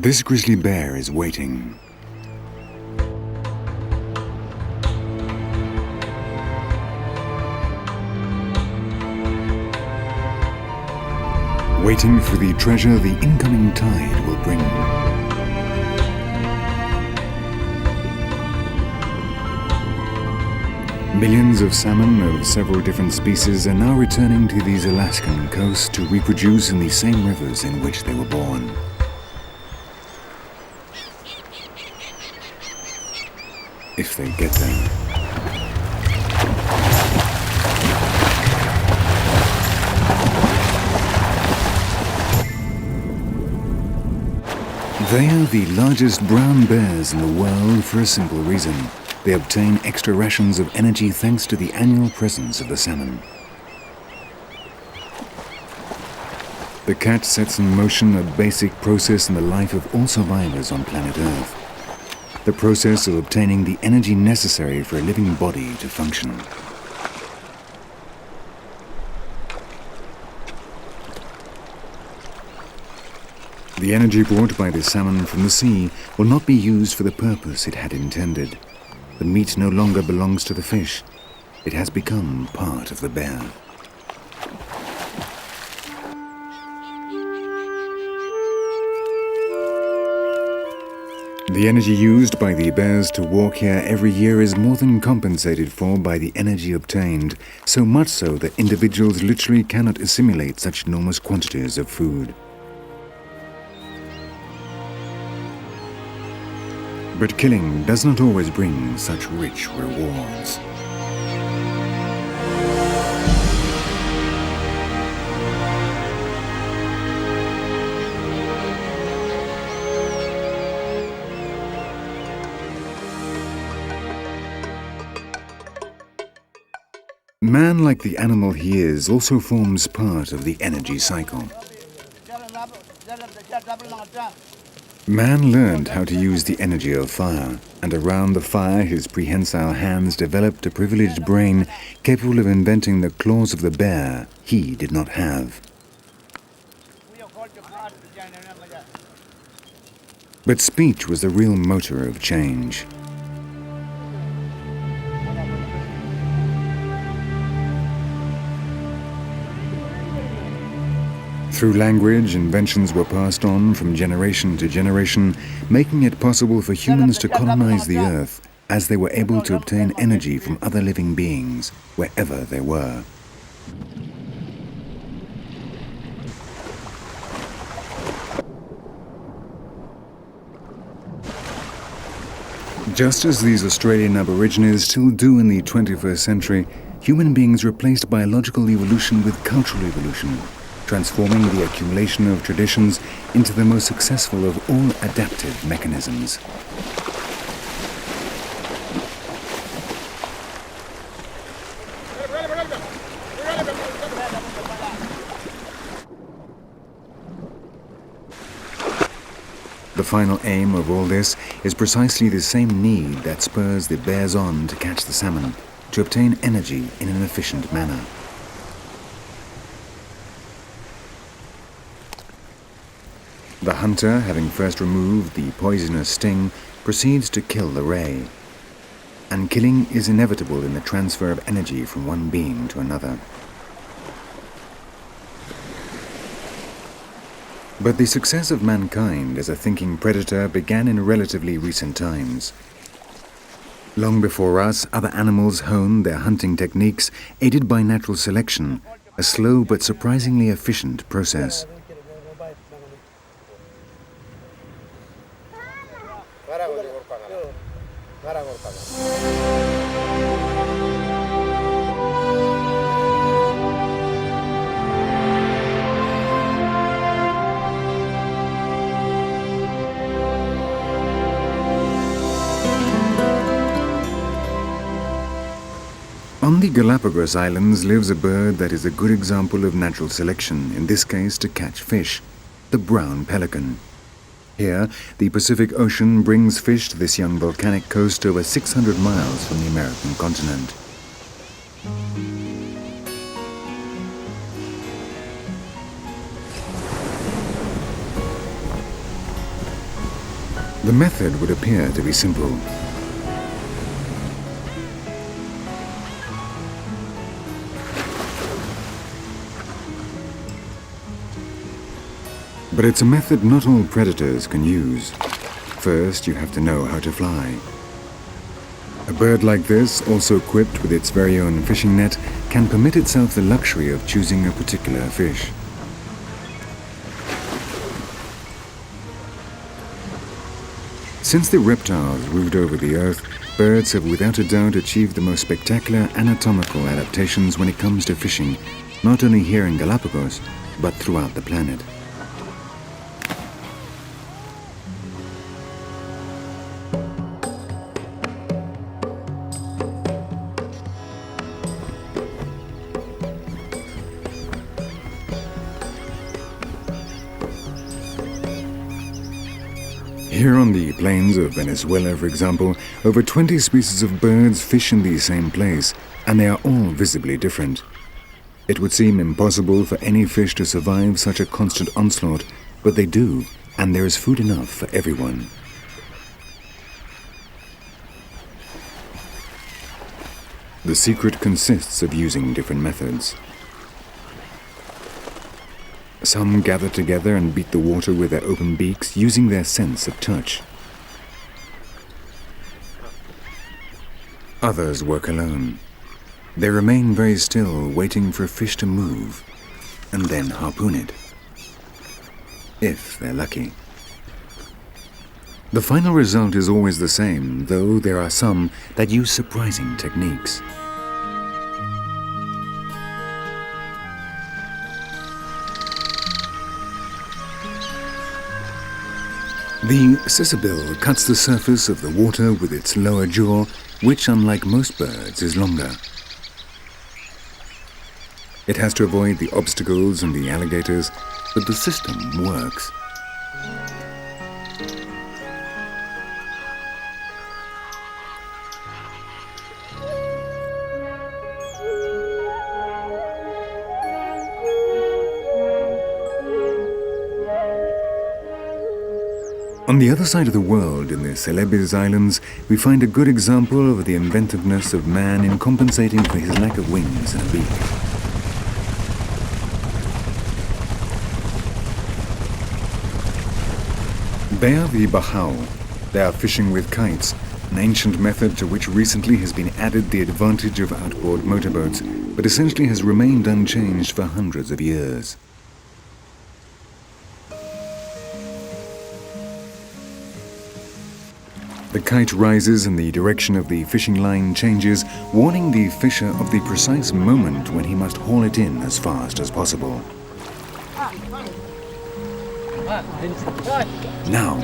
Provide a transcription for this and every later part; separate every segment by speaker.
Speaker 1: This grizzly bear is waiting. Waiting for the treasure the incoming tide will bring. Millions of salmon of several different species are now returning to these Alaskan coasts to reproduce in the same rivers in which they were born. If they get there. They are the largest brown bears in the world for a simple reason. They obtain extra rations of energy thanks to the annual presence of the salmon. The cat sets in motion a basic process in the life of all survivors on planet Earth. The process of obtaining the energy necessary for a living body to function. The energy brought by the salmon from the sea will not be used for the purpose it had intended. The meat no longer belongs to the fish. It has become part of the bear. The energy used by the bears to walk here every year is more than compensated for by the energy obtained, so much so that individuals literally cannot assimilate such enormous quantities of food. But killing does not always bring such rich rewards. Man, like the animal he is, also forms part of the energy cycle. Man learned how to use the energy of fire, and around the fire his prehensile hands developed a privileged brain capable of inventing the claws of the bear he did not have. But speech was the real motor of change. Through language, inventions were passed on from generation to generation, making it possible for humans to colonize the earth as they were able to obtain energy from other living beings, wherever they were. Just as these Australian Aborigines still do in the 21st century, human beings replaced biological evolution with cultural evolution, transforming the accumulation of traditions into the most successful of all adaptive mechanisms. The final aim of all this is precisely the same need that spurs the bears on to catch the salmon, to obtain energy in an efficient manner. The hunter, having first removed the poisonous sting, proceeds to kill the prey. And killing is inevitable in the transfer of energy from one being to another. But the success of mankind as a thinking predator began in relatively recent times. Long before us, other animals honed their hunting techniques, aided by natural selection, a slow but surprisingly efficient process. On the Galapagos Islands lives a bird that is a good example of natural selection, in this case to catch fish, the brown pelican. Here, the Pacific Ocean brings fish to this young volcanic coast over 600 miles from the American continent. The method would appear to be simple. But it's a method not all predators can use. First, you have to know how to fly. A bird like this, also equipped with its very own fishing net, can permit itself the luxury of choosing a particular fish. Since the reptiles ruled over the earth, birds have without a doubt achieved the most spectacular anatomical adaptations when it comes to fishing, not only here in Galapagos, but throughout the planet. Here on the plains of Venezuela, for example, over 20 species of birds fish in the same place, and they are all visibly different. It would seem impossible for any fish to survive such a constant onslaught, but they do, and there is food enough for everyone. The secret consists of using different methods. Some gather together and beat the water with their open beaks, using their sense of touch. Others work alone. They remain very still, waiting for a fish to move, and then harpoon it, if they're lucky. The final result is always the same, though there are some that use surprising techniques. The cicabill cuts the surface of the water with its lower jaw, which, unlike most birds, is longer. It has to avoid the obstacles and the alligators, but the system works. On the other side of the world, in the Celebes Islands, we find a good example of the inventiveness of man in compensating for his lack of wings and a beak. They are the bahau. They are fishing with kites, an ancient method to which recently has been added the advantage of outboard motorboats, but essentially has remained unchanged for hundreds of years. The kite rises and the direction of the fishing line changes, warning the fisher of the precise moment when he must haul it in as fast as possible. Now,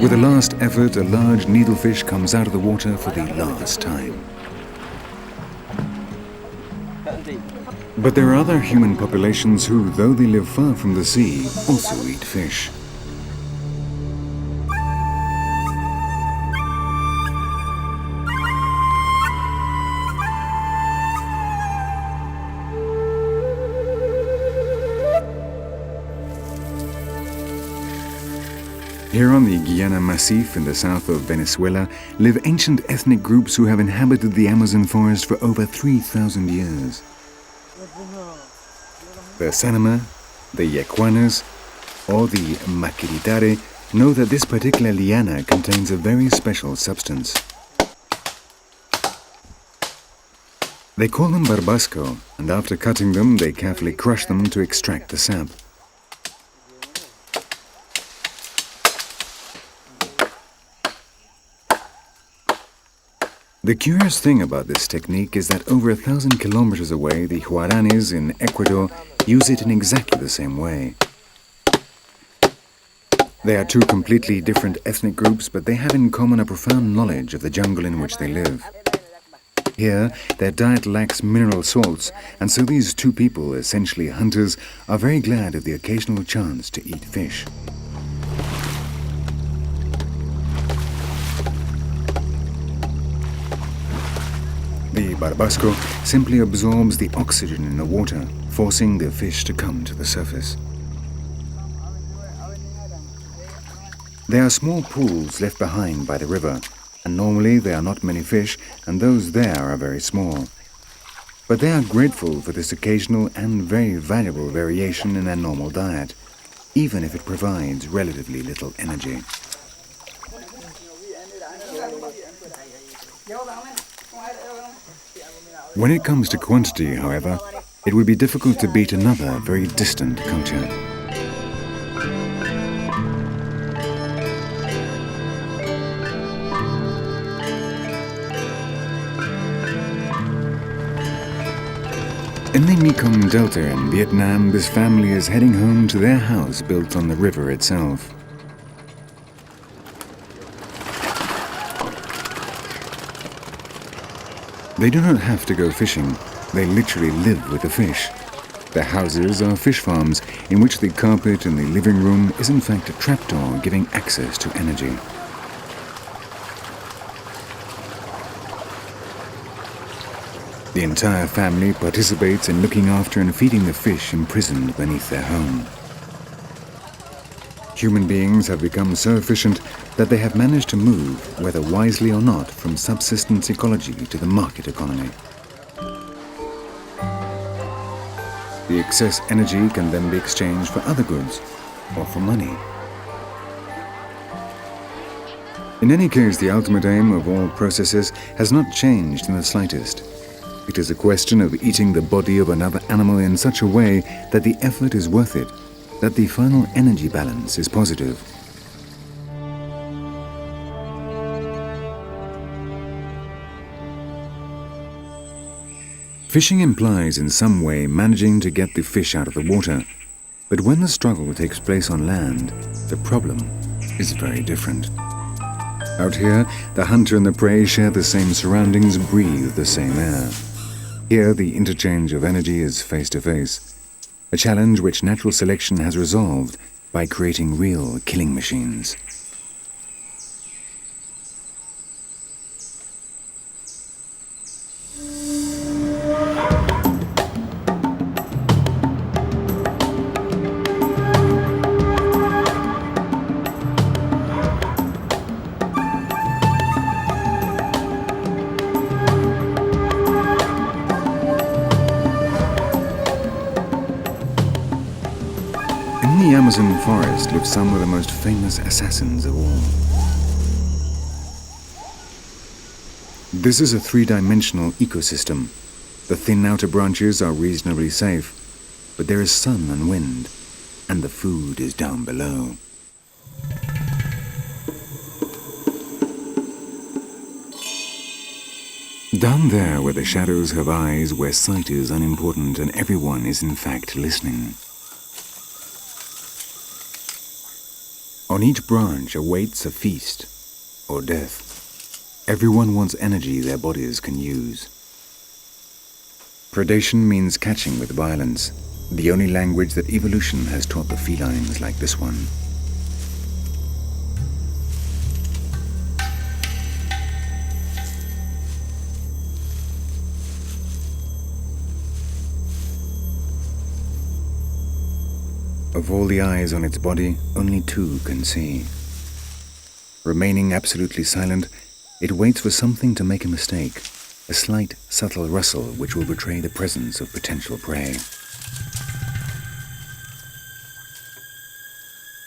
Speaker 1: with a last effort, a large needlefish comes out of the water for the last time. But there are other human populations who, though they live far from the sea, also eat fish. Here on the Guiana Massif in the south of Venezuela live ancient ethnic groups who have inhabited the Amazon forest for over 3,000 years. The Sanama, the Yacuanas, or the Maquiritare know that this particular liana contains a very special substance. They call them barbasco, and after cutting them, they carefully crush them to extract the sap. The curious thing about this technique is that over 1,000 kilometers away, the Guaranis in Ecuador use it in exactly the same way. They are two completely different ethnic groups, but they have in common a profound knowledge of the jungle in which they live. Here, their diet lacks mineral salts, and so these two people, essentially hunters, are very glad of the occasional chance to eat fish. The barbasco simply absorbs the oxygen in the water, forcing the fish to come to the surface. There are small pools left behind by the river, and normally there are not many fish, and those there are very small. But they are grateful for this occasional and very valuable variation in their normal diet, even if it provides relatively little energy. When it comes to quantity, however, it would be difficult to beat another very distant culture. In the Mekong Delta in Vietnam, this family is heading home to their house built on the river itself. They do not have to go fishing. They literally live with the fish. Their houses are fish farms in which the carpet in the living room is in fact a trapdoor giving access to energy. The entire family participates in looking after and feeding the fish imprisoned beneath their home. Human beings have become so efficient that they have managed to move, whether wisely or not, from subsistence ecology to the market economy. The excess energy can then be exchanged for other goods or for money. In any case, the ultimate aim of all processes has not changed in the slightest. It is a question of eating the body of another animal in such a way that the effort is worth it, that the final energy balance is positive. Fishing implies in some way managing to get the fish out of the water, but when the struggle takes place on land, the problem is very different. Out here, the hunter and the prey share the same surroundings, breathe the same air. Here, the interchange of energy is face-to-face, a challenge which natural selection has resolved by creating real killing machines. In the Amazon forest live some of the most famous assassins of all. This is a three-dimensional ecosystem. The thin outer branches are reasonably safe, but there is sun and wind, and the food is down below. Down there where the shadows have eyes, where sight is unimportant and everyone is in fact listening. On each branch awaits a feast or death. Everyone wants energy their bodies can use. Predation means catching with violence, the only language that evolution has taught the felines like this one. Of all the eyes on its body, only two can see. Remaining absolutely silent, it waits for something to make a mistake, a slight, subtle rustle which will betray the presence of potential prey.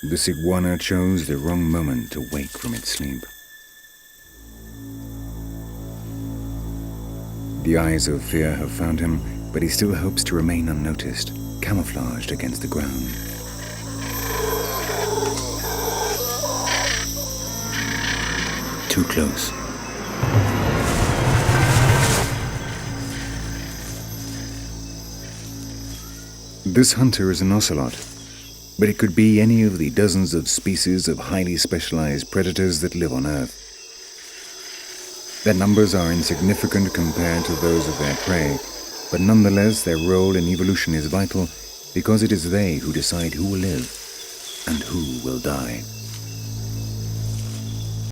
Speaker 1: This iguana chose the wrong moment to wake from its sleep. The eyes of fear have found him, but he still hopes to remain unnoticed, camouflaged against the ground. Too close. This hunter is an ocelot, but it could be any of the dozens of species of highly specialized predators that live on Earth. Their numbers are insignificant compared to those of their prey, but nonetheless their role in evolution is vital because it is they who decide who will live and who will die.